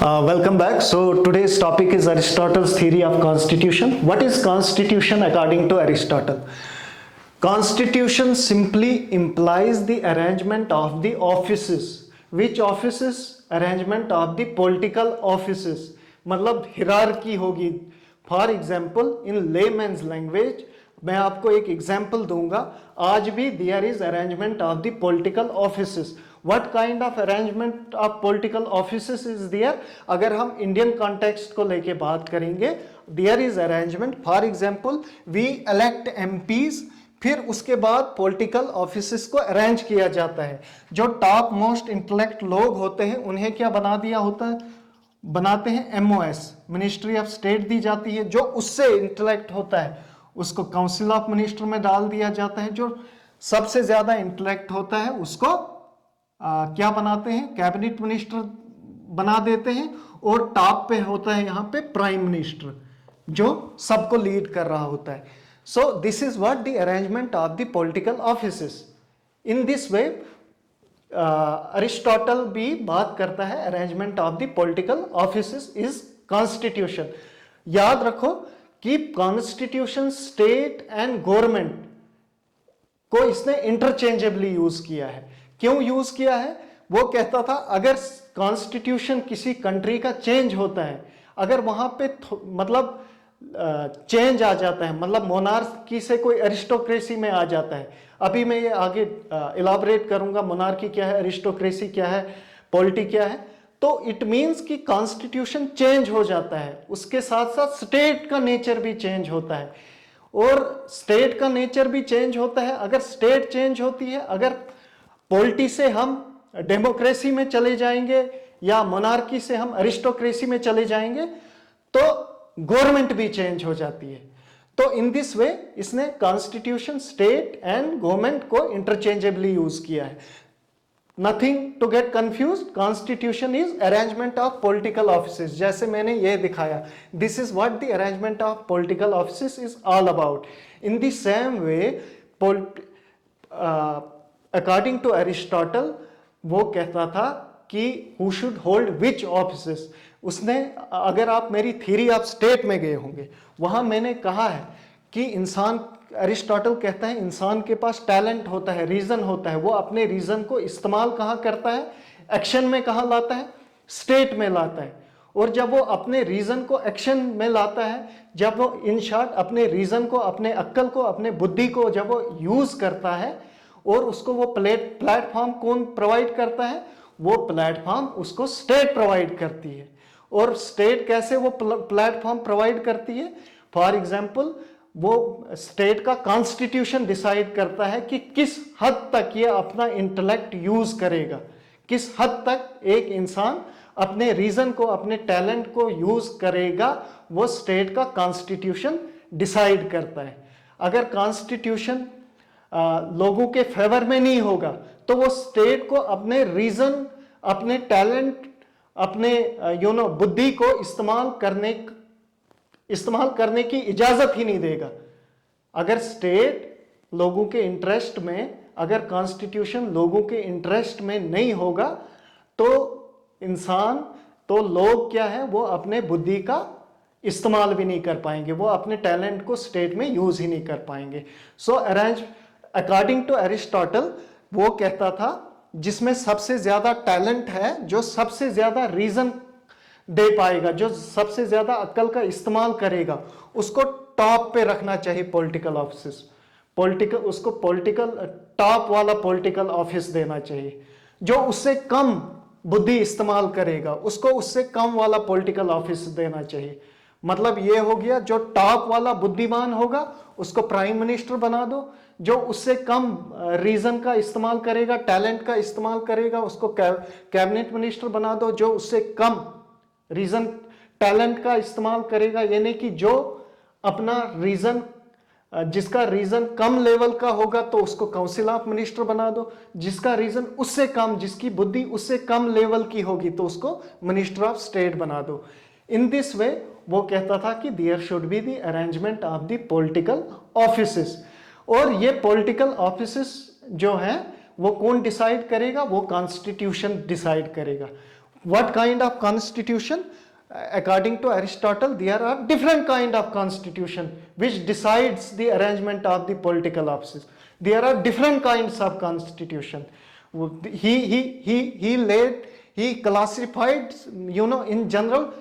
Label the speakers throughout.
Speaker 1: Welcome back. So today's topic is Aristotle's theory of constitution. What is constitution according to Aristotle? Constitution simply implies the arrangement of the offices. Which offices? Arrangement of the political offices. मतलब hierarchy होगी. For example, in layman's language, मैं आपको एक example दूंगा. आज भी there is arrangement of the political offices. What kind of arrangement of political offices is there? अगर हम इंडियन कॉन्टेक्स्ट को लेके बात करेंगे, there is arrangement. For example, we elect MPs, फिर उसके बाद पॉलिटिकल ऑफिसेस को अरेंज किया जाता है. जो टॉप मोस्ट इंटेलेक्ट लोग होते हैं उन्हें क्या बना दिया होता है, बनाते हैं MOS, मिनिस्ट्री ऑफ स्टेट दी जाती है. जो उससे इंटेलेक्ट होता है उसको काउंसिल ऑफ मिनिस्टर में डाल दिया जाता है. जो सबसे ज्यादा इंटेलेक्ट होता है उसको क्या बनाते हैं, कैबिनेट मिनिस्टर बना देते हैं. और टॉप पे होता है यहाँ पे प्राइम मिनिस्टर जो सबको लीड कर रहा होता है. So this is what the arrangement of the political offices. In this way Aristotle भी बात करता है arrangement of the political offices is constitution. याद रखो कि कॉन्स्टिट्यूशन स्टेट एंड गवर्नमेंट को इसने इंटरचेंजेबली यूज किया है. क्यों यूज किया है? वो कहता था अगर कॉन्स्टिट्यूशन किसी कंट्री का चेंज होता है, अगर वहां पे मतलब चेंज आ जाता है, मतलब मोनार्की से कोई अरिस्टोक्रेसी में आ जाता है. अभी मैं ये आगे इलाबरेट करूंगा मोनार्की क्या है, अरिस्टोक्रेसी क्या है, पॉलिटी क्या है. तो इट मींस कि कॉन्स्टिट्यूशन चेंज हो जाता है, उसके साथ साथ स्टेट का नेचर भी चेंज होता है. और स्टेट का नेचर भी चेंज होता है. अगर स्टेट चेंज होती है, अगर पॉलिटी से हम डेमोक्रेसी में चले जाएंगे या मोनार्की से हम अरिस्टोक्रेसी में चले जाएंगे तो गवर्नमेंट भी चेंज हो जाती है. तो इन दिस वे इसने कॉन्स्टिट्यूशन स्टेट एंड गवर्नमेंट को इंटरचेंजेबली यूज किया है. Nothing to get confused, constitution is arrangement of political offices. जैसे मैंने ये दिखाया, this is what the arrangement of political offices is all about. In the same way according to Aristotle वो कहता था कि who should hold which offices. उसने, अगर आप मेरी थ्योरी ऑफ स्टेट में गए होंगे, वहां मैंने कहा है कि इंसान, एरिस्टोटल कहता है इंसान के पास टैलेंट होता है, रीजन होता है. वो अपने रीजन को इस्तेमाल कहाँ करता है, एक्शन में कहाँ लाता है, स्टेट में लाता है. और जब वो अपने रीजन को एक्शन में लाता है, जब वो इन शॉर्ट अपने रीजन को, अपने अक्ल को, अपने बुद्धि को जब वो यूज करता है, और उसको वो प्लेटफॉर्म कौन प्रोवाइड करता है, वो प्लेटफॉर्म उसको स्टेट प्रोवाइड करती है. और स्टेट कैसे वो प्लेटफॉर्म प्रोवाइड करती है? फॉर एग्जांपल, वो स्टेट का कॉन्स्टिट्यूशन डिसाइड करता है कि किस हद तक ये अपना इंटेलेक्ट यूज करेगा, किस हद तक एक इंसान अपने रीजन को, अपने टैलेंट को यूज करेगा, वो स्टेट का कॉन्स्टिट्यूशन डिसाइड करता है. अगर कॉन्स्टिट्यूशन लोगों के फेवर में नहीं होगा तो वो स्टेट को अपने रीजन, अपने टैलेंट, अपने बुद्धि को इस्तेमाल करने की इजाजत ही नहीं देगा. अगर स्टेट लोगों के इंटरेस्ट में, अगर कॉन्स्टिट्यूशन लोगों के इंटरेस्ट में नहीं होगा तो इंसान, तो लोग क्या है, वो अपने बुद्धि का इस्तेमाल भी नहीं कर पाएंगे, वो अपने टैलेंट को स्टेट में यूज ही नहीं कर पाएंगे. सो अकॉर्डिंग टू एरिस्टोटल वो कहता था जिसमें सबसे ज्यादा टैलेंट है, जो सबसे ज्यादा रीजन दे पाएगा, जो सबसे ज्यादा अक्ल का इस्तेमाल करेगा, उसको टॉप पे रखना चाहिए पॉलिटिकल ऑफिस. उसको पॉलिटिकल टॉप वाला पॉलिटिकल ऑफिस देना चाहिए. जो उससे कम बुद्धि इस्तेमाल करेगा उसको उससे कम वाला पॉलिटिकल ऑफिस देना चाहिए. मतलब ये हो गया, जो टॉप वाला बुद्धिमान होगा उसको प्राइम मिनिस्टर बना दो, जो उससे कम रीजन का इस्तेमाल करेगा, टैलेंट का इस्तेमाल करेगा, उसको कैबिनेट मिनिस्टर बना दो. जो उससे कम रीजन, टैलेंट का इस्तेमाल करेगा, यानी कि जो अपना रीजन, जिसका रीजन कम लेवल का होगा तो उसको काउंसिल ऑफ मिनिस्टर बना दो. जिसका रीजन उससे कम, जिसकी बुद्धि उससे कम लेवल की होगी तो उसको मिनिस्टर ऑफ स्टेट बना दो. इन दिस वे वो कहता था कि there should be the arrangement of the political offices. और ये पॉलिटिकल ऑफिसेस जो हैं वो कौन डिसाइड करेगा, वो कॉन्स्टिट्यूशन डिसाइड करेगा. what kind of constitution? According to Aristotle, there are different kind of constitution which decides the arrangement of the political offices. There are different kinds of constitution. He classified, in general,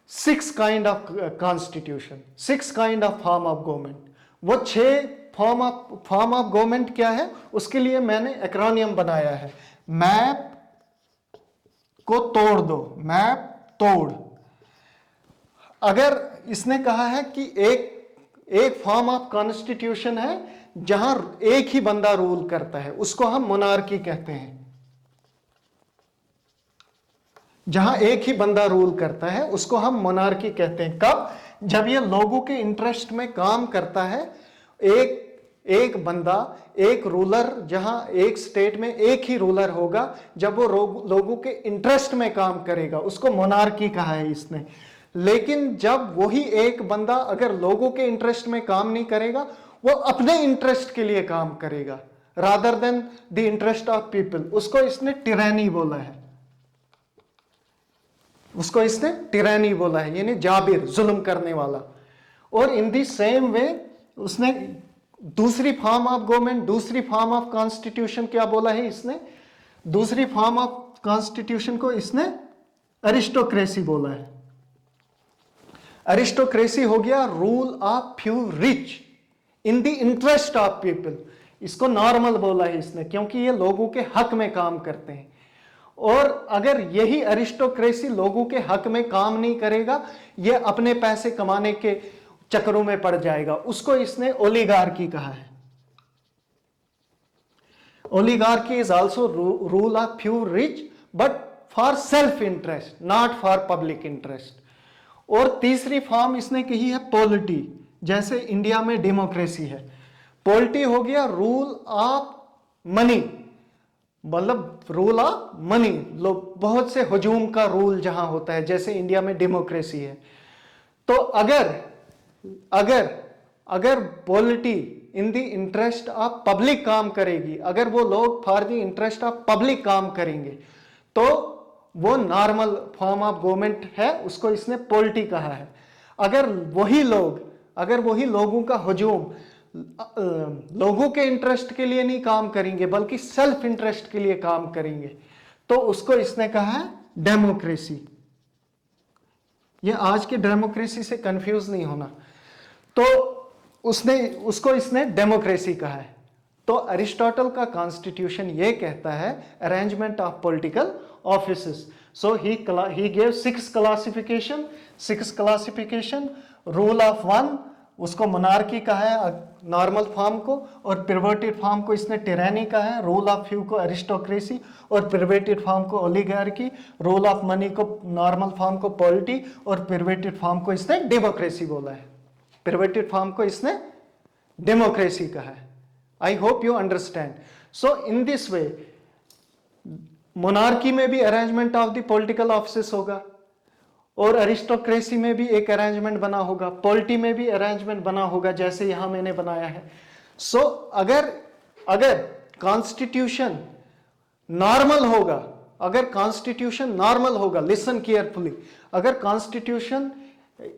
Speaker 1: 6 kind of constitution, 6 kind of form of government. वो 6 form of government क्या है, उसके लिए मैंने acromion बनाया है, map को तोड़ दो, मैप तोड़। अगर इसने कहा है कि एक फॉर्म ऑफ कॉन्स्टिट्यूशन है जहां एक ही बंदा रूल करता है, उसको हम मोनार्की कहते हैं। जहां एक ही बंदा रूल करता है उसको हम मोनार्की कहते हैं। कब? जब ये लोगों के इंटरेस्ट में काम करता है। एक बंदा, एक रूलर, जहां एक स्टेट में एक ही रूलर होगा, जब वो लोगों के इंटरेस्ट में काम करेगा, उसको मोनार्की कहा है इसने। लेकिन जब वही एक बंदा अगर लोगों के इंटरेस्ट में काम नहीं करेगा, वो अपने इंटरेस्ट के लिए काम करेगा, rather than the interest of people, उसको इसने टिरैनी बोला है। उसको इसने टिरैनी बोला है, यानी जाबिर, जुल्म करने वाला। और इन दी सेम वे उसने दूसरी फॉर्म ऑफ गवर्नमेंट, दूसरी फॉर्म ऑफ कॉन्स्टिट्यूशन क्या बोला है इसने? दूसरी फॉर्म ऑफ कॉन्स्टिट्यूशन को इसने अरिस्टोक्रेसी बोला है। अरिस्टोक्रेसी हो गया rule of few rich in the interest of people. इसको नॉर्मल बोला है इसने, क्योंकि ये लोगों के हक में काम करते हैं। और अगर यही अरिस्टोक्रेसी लोगों के हक में काम नहीं करेगा, ये अपने पैसे कमाने के चक्रों में पड़ जाएगा, उसको इसने ओलिगार्की कहा है। Oligarchy is also rule of few rich but for self interest, not for public interest. और तीसरी फॉर्म इसने कही है पॉलिटी, जैसे इंडिया में डेमोक्रेसी है। पॉलिटी हो गया रूल ऑफ मनी, मतलब रूल ऑफ मनी, बहुत से हुजूम का रूल जहां होता है, जैसे इंडिया में डेमोक्रेसी है। तो अगर polity in the interest of public काम करेगी, अगर वो लोग for the interest of public काम करेंगे, तो वो नॉर्मल फॉर्म ऑफ गवर्नमेंट है, उसको इसने पॉलिटी कहा है। अगर वही लोगों का हुजूम लोगों के इंटरेस्ट के लिए नहीं काम करेंगे, बल्कि सेल्फ इंटरेस्ट के लिए काम करेंगे, तो उसको इसने कहा है डेमोक्रेसी। ये आज के डेमोक्रेसी से कंफ्यूज नहीं होना। तो उसको इसने डेमोक्रेसी कहा है। तो अरिस्टोटल का कॉन्स्टिट्यूशन ये कहता है arrangement of political offices. So he gave 6 classification. Rule of 1 उसको मोनार्की कहा है, नॉर्मल फॉर्म को, और पिरवर्टेड फॉर्म को इसने टिरैनी कहा है। रूल ऑफ फ्यू को अरिस्टोक्रेसी, और पिरवर्टेड फॉर्म को ओलिगार्की। रूल ऑफ मनी को, नॉर्मल फॉर्म को पॉलिटी, और पिरवर्टेड फॉर्म को इसने डेमोक्रेसी बोला है। पिरवर्टेड फॉर्म को इसने डेमोक्रेसी कहा है। I hope you understand. So in this way monarchy में भी arrangement of the political offices होगा, और अरिस्टोक्रेसी में भी एक अरेंजमेंट बना होगा, पॉलिटी में भी अरेंजमेंट बना होगा, जैसे यहां मैंने बनाया है। सो अगर कॉन्स्टिट्यूशन नॉर्मल होगा, लिसन केयरफुली, अगर constitution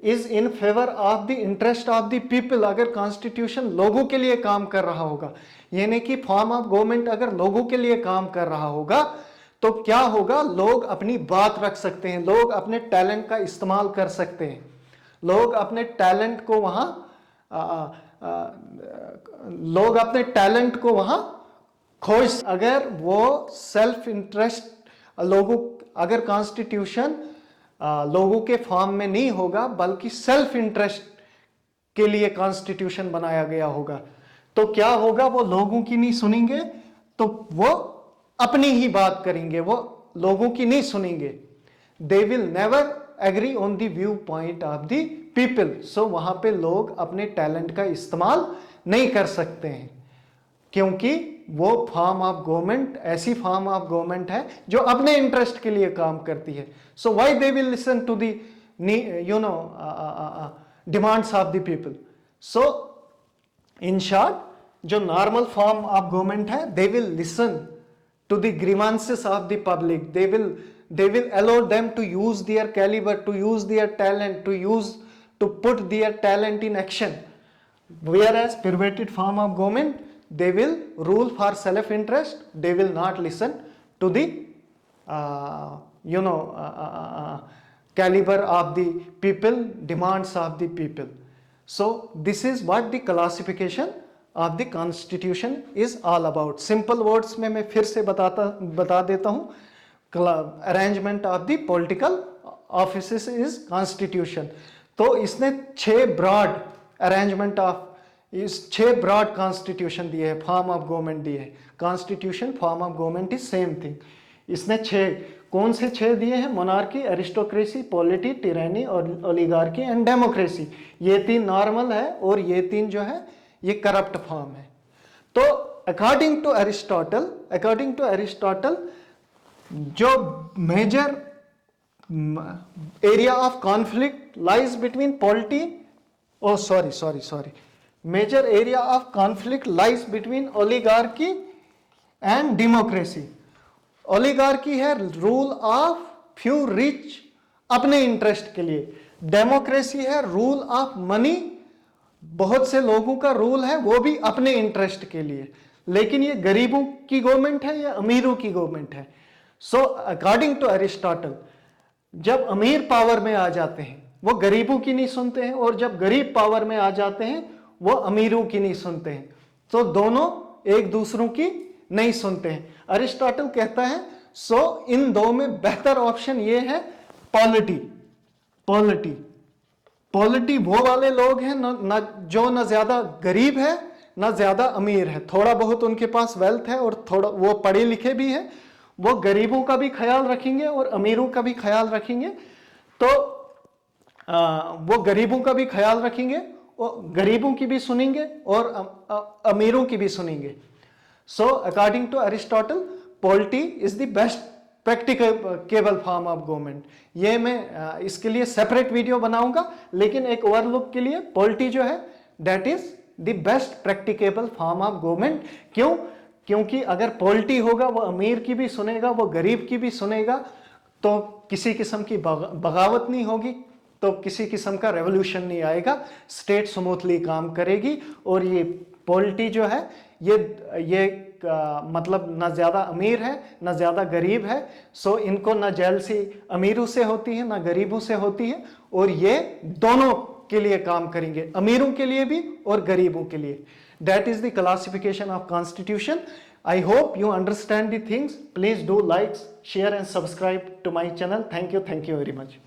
Speaker 1: is in favour of the interest of the people, अगर कॉन्स्टिट्यूशन लोगों के लिए काम कर रहा होगा, यानी कि फॉर्म ऑफ गवर्नमेंट अगर लोगों के लिए काम कर रहा होगा, तो क्या होगा? लोग अपनी बात रख सकते हैं, लोग अपने टैलेंट का इस्तेमाल कर सकते हैं, लोग अपने टैलेंट को वहां खोज। अगर वो सेल्फ इंटरेस्ट अगर कॉन्स्टिट्यूशन लोगों के फॉर्म में नहीं होगा, बल्कि सेल्फ इंटरेस्ट के लिए कॉन्स्टिट्यूशन बनाया गया होगा, तो क्या होगा? वो लोगों की नहीं सुनेंगे, तो वो अपनी ही बात करेंगे, वो लोगों की नहीं सुनेंगे। They will never agree on the view point of the people. So वहां पे लोग अपने टैलेंट का इस्तेमाल नहीं कर सकते हैं, क्योंकि वो फॉर्म ऑफ गवर्नमेंट ऐसी फॉर्म ऑफ गवर्नमेंट है जो अपने इंटरेस्ट के लिए काम करती है। So why they will listen to the demands of the people. So in short, जो नॉर्मल फॉर्म ऑफ गवर्नमेंट है, they will listen to the grievances of the public, they will they will allow them to use their caliber, to use their talent, to put their talent in action. Whereas perverted form of government, they will rule for self-interest. They will not listen to the caliber of the people, demands of the people. So this is what the classification of the constitution is all about. Simple words में मैं फिर से बता देता हूँ. Arrangement of the political offices is constitution. तो इसने 6 broad arrangement of, इस 6 ब्रॉड कॉन्स्टिट्यूशन दिए हैं, फॉर्म ऑफ गवर्नमेंट दिए हैं. Constitution, form of government is same thing. इसने 6, कौन से 6 दिए हैं? मोनार्की, एरिस्टोक्रेसी, पॉलिटी, टिरानी और ओलिगार्की एंड डेमोक्रेसी. ये 3 नॉर्मल है और ये 3 जो है ये करप्ट फॉर्म है. तो अकॉर्डिंग टू एरिस्टोटल जो major area of conflict lies between polity, major area of conflict lies between oligarchy and democracy. oligarchy है rule of few rich अपने इंटरेस्ट के लिए. डेमोक्रेसी है रूल ऑफ मनी, बहुत से लोगों का रूल है वो भी अपने इंटरेस्ट के लिए. लेकिन ये गरीबों की गवर्नमेंट है या अमीरों की गवर्नमेंट है? सो अकॉर्डिंग टू एरिस्टोटल, जब अमीर पावर में आ जाते हैं वो गरीबों की नहीं सुनते हैं, और जब गरीब पावर में आ जाते हैं वो अमीरों की नहीं सुनते हैं. तो दोनों एक दूसरों की नहीं सुनते हैं. अरिस्टोटल कहता है सो इन दो में बेहतर ऑप्शन ये है पॉलिटी. पॉलिटी वो वाले लोग हैं जो न ज्यादा गरीब है न ज्यादा अमीर है, थोड़ा बहुत उनके पास वेल्थ है और थोड़ा वो पढ़े लिखे भी है. वो गरीबों का भी ख्याल रखेंगे और अमीरों का भी ख्याल रखेंगे. तो वो गरीबों का भी ख्याल रखेंगे और गरीबों की भी सुनेंगे और अमीरों की भी सुनेंगे. So according to Aristotle, polity is the best practicable form of government. ये मैं इसके लिए सेपरेट वीडियो बनाऊंगा, लेकिन एक ओवरलुक के लिए पॉलिटी जो है that is the best practicable form of government. क्यों? क्योंकि अगर पॉलिटी होगा वो अमीर की भी सुनेगा, वो गरीब की भी सुनेगा, तो किसी किस्म की बगावत नहीं होगी, तो किसी किस्म का रेवोल्यूशन नहीं आएगा, स्टेट स्मूथली काम करेगी. और ये पॉलिटी जो है ये मतलब ना ज़्यादा अमीर है ना ज़्यादा गरीब है. सो इनको ना जेलसी अमीरों से होती है ना गरीबों से होती है, और ये दोनों के लिए काम करेंगे, अमीरों के लिए भी और गरीबों के लिए. That is the classification of constitution. I hope you understand the things. Please do like, share and subscribe to my channel. Thank you very much.